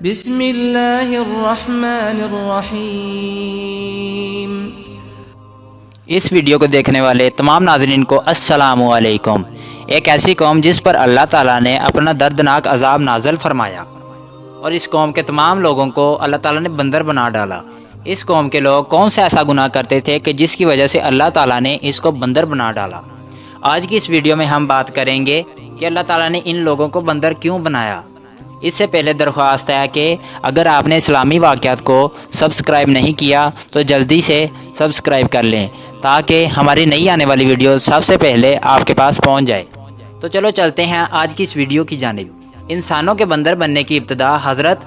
بسم اللہ الرحمن الرحیم۔ اس ویڈیو کو دیکھنے والے تمام ناظرین کو السلام علیکم۔ ایک ایسی قوم جس پر اللہ تعالیٰ نے اپنا دردناک عذاب نازل فرمایا اور اس قوم کے تمام لوگوں کو اللہ تعالیٰ نے بندر بنا ڈالا۔ اس قوم کے لوگ کون سا ایسا گناہ کرتے تھے کہ جس کی وجہ سے اللہ تعالیٰ نے اس کو بندر بنا ڈالا؟ آج کی اس ویڈیو میں ہم بات کریں گے کہ اللہ تعالیٰ نے ان لوگوں کو بندر کیوں بنایا۔ اس سے پہلے درخواست ہے کہ اگر آپ نے اسلامی واقعات کو سبسکرائب نہیں کیا تو جلدی سے سبسکرائب کر لیں تاکہ ہماری نئی آنے والی ویڈیو سب سے پہلے آپ کے پاس پہنچ جائے۔ تو چلو چلتے ہیں آج کی اس ویڈیو کی جانب۔ انسانوں کے بندر بننے کی ابتدا حضرت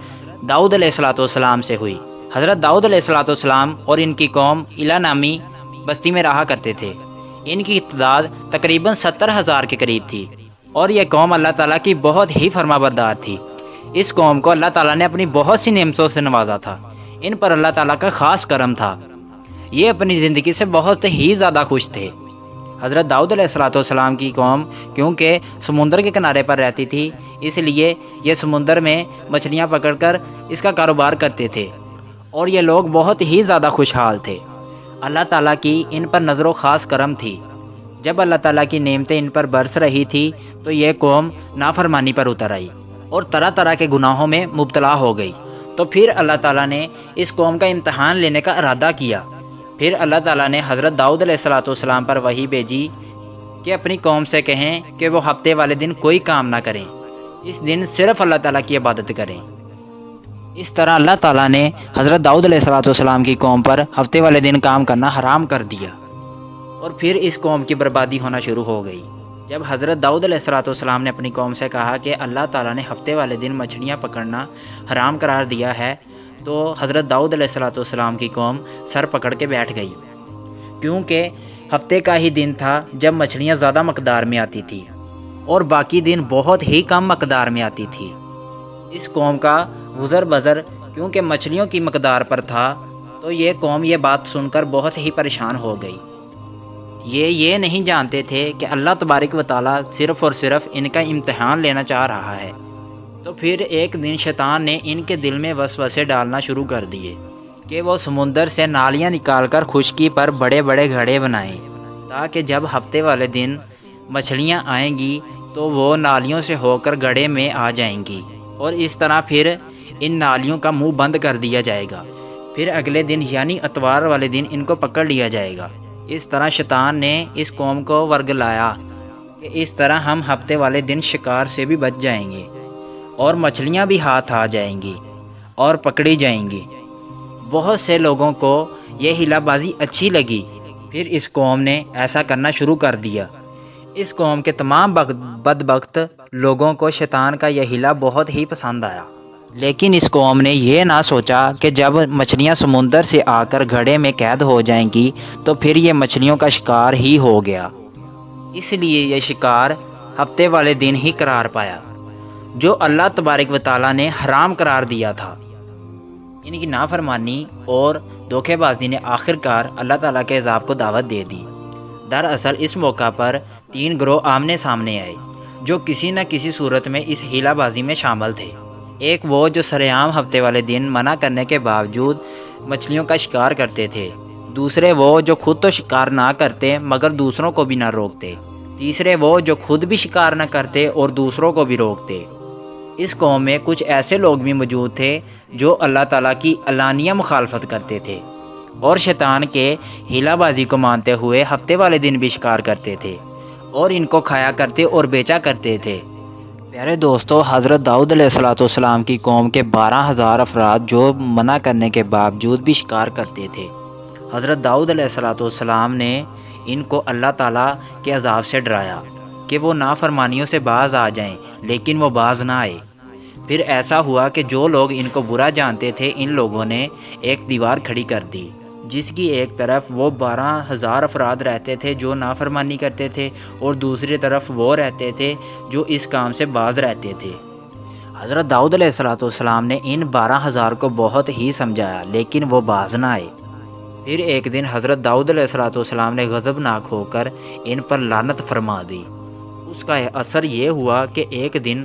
داؤد علیہ السلام سے ہوئی۔ حضرت داؤد علیہ السلام اور ان کی قوم ایلا نامی بستی میں رہا کرتے تھے۔ ان کی تعداد تقریباً 70,000 کے قریب تھی اور یہ قوم اللہ تعالیٰ کی بہت ہی فرما بردار تھی۔ اس قوم کو اللہ تعالیٰ نے اپنی بہت سی نعمتوں سے نوازا تھا۔ ان پر اللہ تعالیٰ کا خاص کرم تھا۔ یہ اپنی زندگی سے بہت ہی زیادہ خوش تھے۔ حضرت داؤد علیہ السلام کی قوم کیونکہ سمندر کے کنارے پر رہتی تھی، اس لیے یہ سمندر میں مچھلیاں پکڑ کر اس کا کاروبار کرتے تھے اور یہ لوگ بہت ہی زیادہ خوشحال تھے۔ اللہ تعالیٰ کی ان پر نظر و خاص کرم تھی۔ جب اللہ تعالیٰ کی نعمتیں ان پر برس رہی تھی تو یہ قوم نافرمانی پر اتر آئی اور طرح طرح کے گناہوں میں مبتلا ہو گئی۔ تو پھر اللہ تعالیٰ نے اس قوم کا امتحان لینے کا ارادہ کیا۔ پھر اللہ تعالیٰ نے حضرت داؤد علیہ السلام پر وحی بھیجی کہ اپنی قوم سے کہیں کہ وہ ہفتے والے دن کوئی کام نہ کریں، اس دن صرف اللہ تعالیٰ کی عبادت کریں۔ اس طرح اللہ تعالیٰ نے حضرت داؤد علیہ السلام کی قوم پر ہفتے والے دن کام کرنا حرام کر دیا اور پھر اس قوم کی بربادی ہونا شروع ہو گئی۔ جب حضرت داؤد علیہ السلام نے اپنی قوم سے کہا کہ اللہ تعالیٰ نے ہفتے والے دن مچھلیاں پکڑنا حرام قرار دیا ہے تو حضرت داؤد علیہ السلام کی قوم سر پکڑ کے بیٹھ گئی، کیونکہ ہفتے کا ہی دن تھا جب مچھلیاں زیادہ مقدار میں آتی تھی اور باقی دن بہت ہی کم مقدار میں آتی تھی۔ اس قوم کا گزر بسر کیونکہ مچھلیوں کی مقدار پر تھا تو یہ قوم یہ بات سن کر بہت ہی پریشان ہو گئی۔ یہ نہیں جانتے تھے کہ اللہ تبارک و تعالیٰ صرف اور صرف ان کا امتحان لینا چاہ رہا ہے۔ تو پھر ایک دن شیطان نے ان کے دل میں وسوسے ڈالنا شروع کر دیے کہ وہ سمندر سے نالیاں نکال کر خشکی پر بڑے بڑے گھڑے بنائیں تاکہ جب ہفتے والے دن مچھلیاں آئیں گی تو وہ نالیوں سے ہو کر گھڑے میں آ جائیں گی اور اس طرح پھر ان نالیوں کا منہ بند کر دیا جائے گا۔ پھر اگلے دن یعنی اتوار والے دن ان کو پکڑ لیا جائے گا۔ اس طرح شیطان نے اس قوم کو ورگلایا کہ اس طرح ہم ہفتے والے دن شکار سے بھی بچ جائیں گے اور مچھلیاں بھی ہاتھ آ جائیں گی اور پکڑی جائیں گی۔ بہت سے لوگوں کو یہ ہیلا بازی اچھی لگی، پھر اس قوم نے ایسا کرنا شروع کر دیا۔ اس قوم کے تمام بدبخت لوگوں کو شیطان کا یہ ہیلا بہت ہی پسند آیا، لیکن اس قوم نے یہ نہ سوچا کہ جب مچھلیاں سمندر سے آ کر گھڑے میں قید ہو جائیں گی تو پھر یہ مچھلیوں کا شکار ہی ہو گیا۔ اس لیے یہ شکار ہفتے والے دن ہی قرار پایا جو اللہ تبارک و تعالیٰ نے حرام قرار دیا تھا۔ ان کی نافرمانی اور دھوکے بازی نے آخرکار اللہ تعالیٰ کے عذاب کو دعوت دے دی۔ دراصل اس موقع پر 3 گروہ آمنے سامنے آئے جو کسی نہ کسی صورت میں اس ہیلا بازی میں شامل تھے۔ ایک وہ جو سرعام ہفتے والے دن منع کرنے کے باوجود مچھلیوں کا شکار کرتے تھے، دوسرے وہ جو خود تو شکار نہ کرتے مگر دوسروں کو بھی نہ روکتے، تیسرے وہ جو خود بھی شکار نہ کرتے اور دوسروں کو بھی روکتے۔ اس قوم میں کچھ ایسے لوگ بھی موجود تھے جو اللہ تعالیٰ کی علانیہ مخالفت کرتے تھے اور شیطان کے ہیلا بازی کو مانتے ہوئے ہفتے والے دن بھی شکار کرتے تھے اور ان کو کھایا کرتے اور بیچا کرتے تھے۔ پیارے دوستو، حضرت داؤد علیہ السلام کی قوم کے 12,000 افراد جو منع کرنے کے باوجود بھی شکار کرتے تھے۔ حضرت داؤد علیہ السلام نے ان کو اللہ تعالیٰ کے عذاب سے ڈرایا کہ وہ نافرمانیوں سے باز آ جائیں، لیکن وہ باز نہ آئے۔ پھر ایسا ہوا کہ جو لوگ ان کو برا جانتے تھے ان لوگوں نے ایک دیوار کھڑی کر دی جس کی ایک طرف وہ 12,000 افراد رہتے تھے جو نافرمانی کرتے تھے اور دوسری طرف وہ رہتے تھے جو اس کام سے باز رہتے تھے۔ حضرت داؤد علیہ السلام نے ان 12,000 کو بہت ہی سمجھایا لیکن وہ باز نہ آئے۔ پھر ایک دن حضرت داؤد علیہ السلام نے غضبناک ہو کر ان پر لعنت فرما دی۔ اس کا اثر یہ ہوا کہ ایک دن